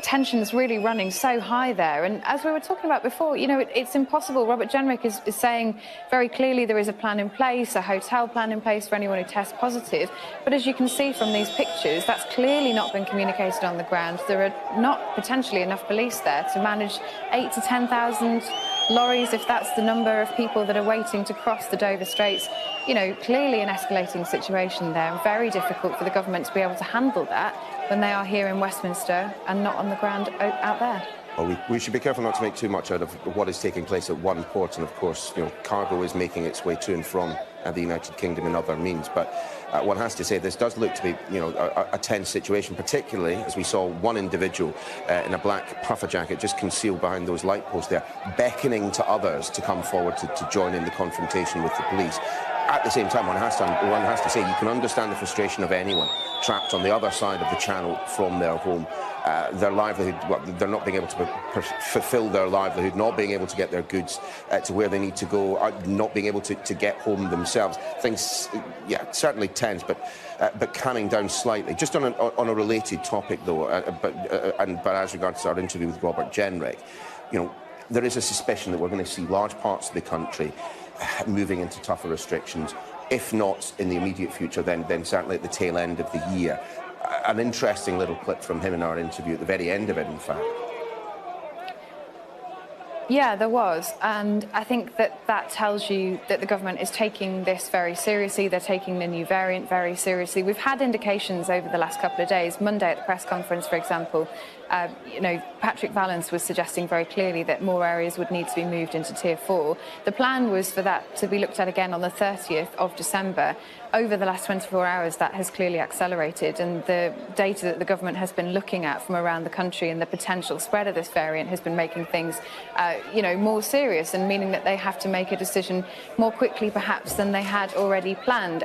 tensions really running so high there. And as we were talking about before, you know, it's impossible. Robert Jenrick is saying very clearly there is a plan in place, a hotel plan in place for anyone who tests positive. But as you can see from these pictures, that's clearly not been communicated on the ground. There are not potentially enough police there to manage 8,000 to 10,000 lorries, if that's the number of people that are waiting to cross the Dover Straits. You know, clearly an escalating situation there. Very difficult for the government to be able to handle that when they are here in Westminster and not on the ground out there. Well, we should be careful not to make too much out of what is taking place at one port, and of course, you know, cargo is making its way to and from the United Kingdom in other means. But one has to say this does look to be, you know, a tense situation, particularly as we saw one individual in a black puffer jacket just concealed behind those light posts there, beckoning to others to come forward to join in the confrontation with the police. At the same time, one has to say you can understand the frustration of anyone trapped on the other side of the channel from their home. Their livelihood, well, they're not being able to fulfil their livelihood, not being able to get their goods to where they need to go, not being able to get home themselves. Things, yeah, certainly tense, but calming down slightly. Just on a related topic, though, but as regards to our interview with Robert Jenrick, you know, there is a suspicion that we're going to see large parts of the country moving into tougher restrictions, if not in the immediate future, then certainly at the tail end of the year. An interesting little clip from him in our interview at the very end of it, in fact. Yeah, there was, and I think that tells you that the government is taking this very seriously. They're taking the new variant very seriously. We've had indications over the last couple of days. Monday at the press conference, for example, you know, Patrick Vallance was suggesting very clearly that more areas would need to be moved into Tier 4. The plan was for that to be looked at again on the 30th of December. Over the last 24 hours, that has clearly accelerated, and the data that the government has been looking at from around the country and the potential spread of this variant has been making things, you know, more serious, and meaning that they have to make a decision more quickly, perhaps, than they had already planned.